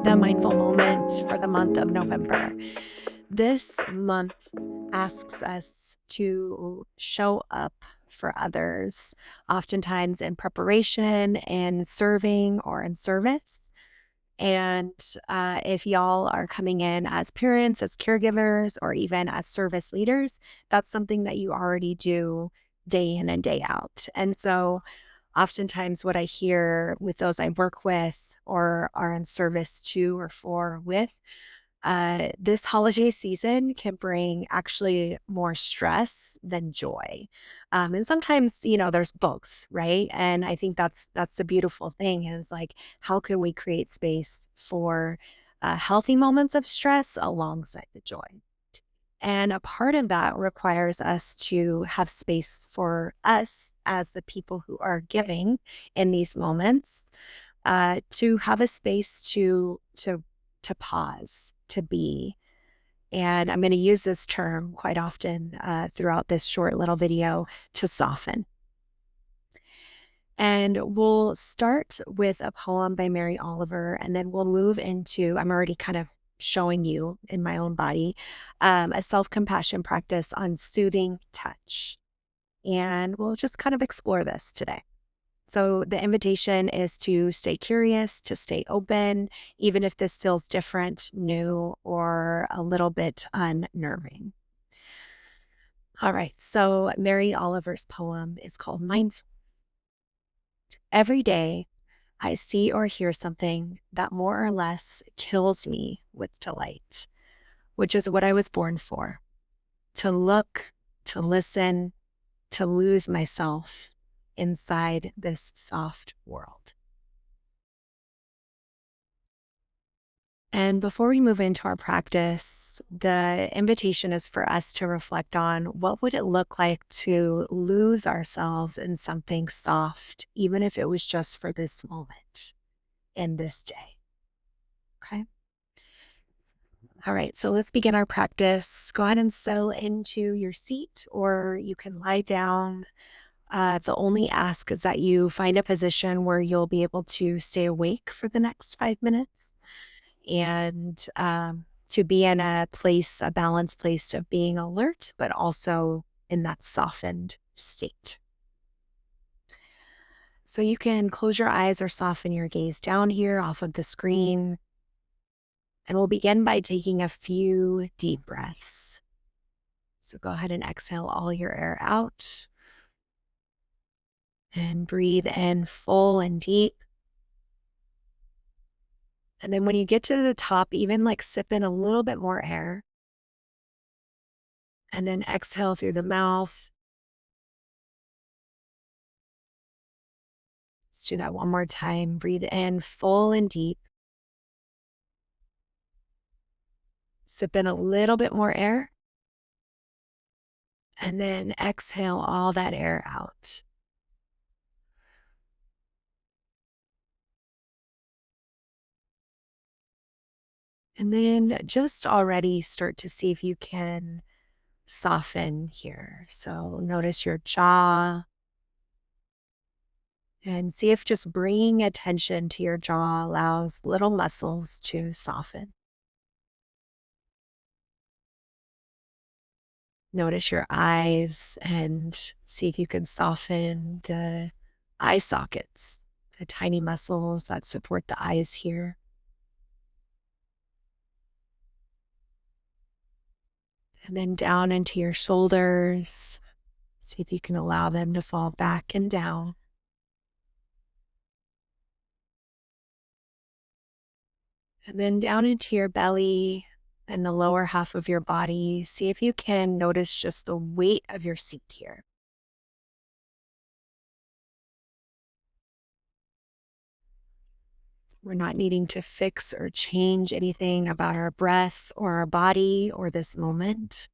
the mindful moment for the month of November. This month asks us to show up for others, oftentimes in preparation and serving or in service. And if y'all are coming in as parents, as caregivers, or even as service leaders, that's something that you already do day in and day out. And so, oftentimes, what I hear with those I work with or are in service to or for with, this holiday season can bring actually more stress than joy. And sometimes, there's both, right? And I think that's the beautiful thing is like, how can we create space for healthy moments of stress alongside the joy? And a part of that requires us to have space for us as the people who are giving in these moments, to have a space to pause, to be. And I'm going to use this term quite often throughout this short little video, to soften. And we'll start with a poem by Mary Oliver, and then we'll move into, I'm already kind of showing you in my own body, a self-compassion practice on soothing touch. And we'll just kind of explore this today. So the invitation is to stay curious, to stay open, even if this feels different, new, or a little bit unnerving. All right, so Mary Oliver's poem is called Mindful. Every day, I see or hear something that more or less kills me with delight, which is what I was born for: to look, to listen, to lose myself inside this soft world. And before we move into our practice, the invitation is for us to reflect on what would it look like to lose ourselves in something soft, even if it was just for this moment in this day. Okay. All right, so let's begin our practice. Go ahead and settle into your seat, or you can lie down. The only ask is that you find a position where you'll be able to stay awake for the next 5 minutes, and to be in a place, a balanced place of being alert, but also in that softened state. So you can close your eyes or soften your gaze down here off of the screen. And we'll begin by taking a few deep breaths. So go ahead and exhale all your air out. And breathe in full and deep. And then when you get to the top, even like sip in a little bit more air. And then exhale through the mouth. Let's do that one more time. Breathe in full and deep. Sip in a little bit more air. And then exhale all that air out. And then just already start to see if you can soften here. So notice your jaw and see if just bringing attention to your jaw allows little muscles to soften. Notice your eyes and see if you can soften the eye sockets, the tiny muscles that support the eyes here. And then down into your shoulders. See if you can allow them to fall back and down. And then down into your belly and the lower half of your body. See if you can notice just the weight of your seat here. We're not needing to fix or change anything about our breath or our body or this moment.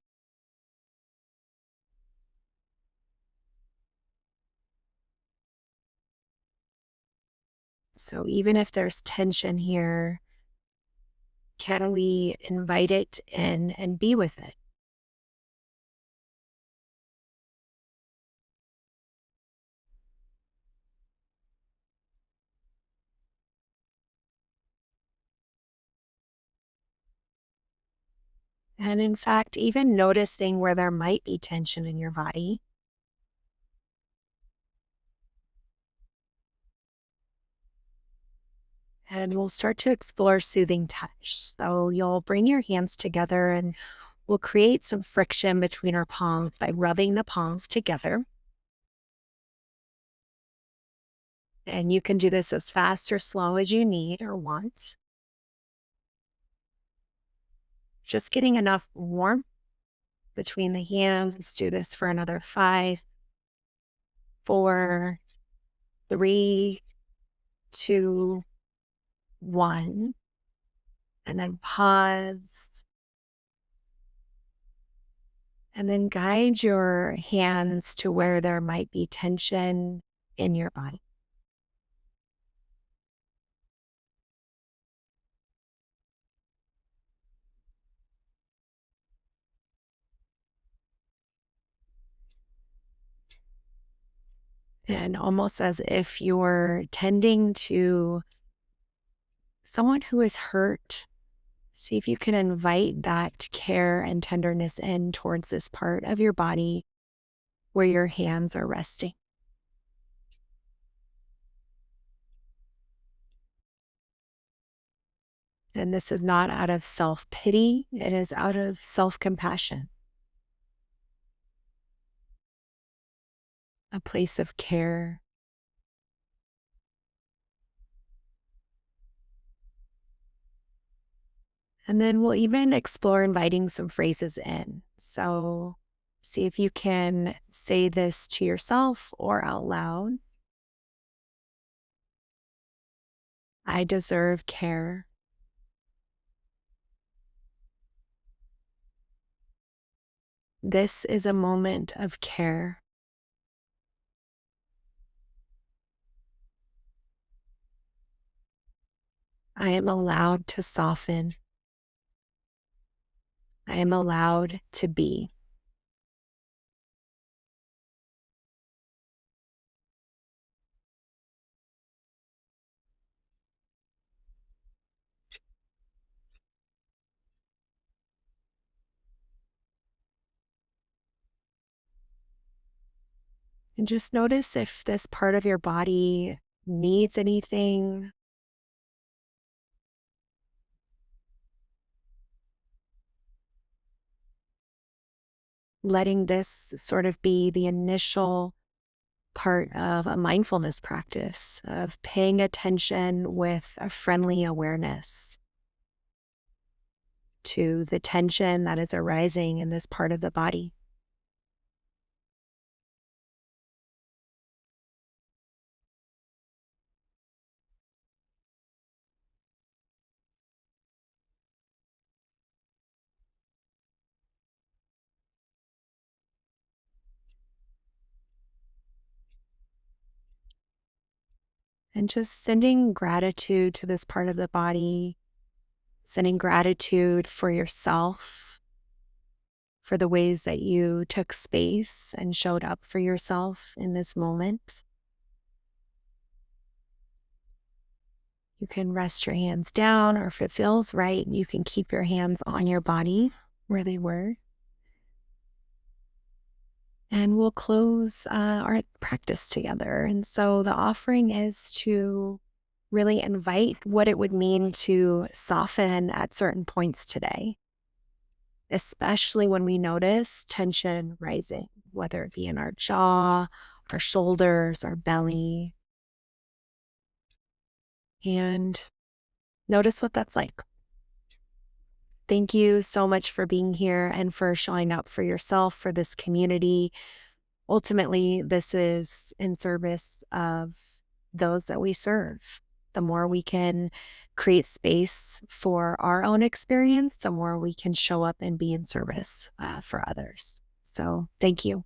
So even if there's tension here, can we invite it in and be with it? And in fact, even noticing where there might be tension in your body. And we'll start to explore soothing touch. So you'll bring your hands together and we'll create some friction between our palms by rubbing the palms together. And you can do this as fast or slow as you need or want. Just getting enough warmth between the hands. Let's do this for another 5, 4, 3, 2, 1. And then pause. And then guide your hands to where there might be tension in your body. And almost as if you're tending to someone who is hurt, see if you can invite that care and tenderness in towards this part of your body where your hands are resting. And this is not out of self pity, it is out of self compassion, a place of care. And then we'll even explore inviting some phrases in. So see if you can say this to yourself or out loud. I deserve care. This is a moment of care. I am allowed to soften. I am allowed to be. And just notice if this part of your body needs anything. Letting this sort of be the initial part of a mindfulness practice of paying attention with a friendly awareness to the tension that is arising in this part of the body. And just sending gratitude to this part of the body, sending gratitude for yourself, for the ways that you took space and showed up for yourself in this moment. You can rest your hands down, or if it feels right, you can keep your hands on your body where they were. And we'll close our practice together. And so the offering is to really invite what it would mean to soften at certain points today, especially when we notice tension rising, whether it be in our jaw, our shoulders, our belly, and notice what that's like. Thank you so much for being here and for showing up for yourself, for this community. Ultimately, this is in service of those that we serve. The more we can create space for our own experience, the more we can show up and be in service for others. So thank you.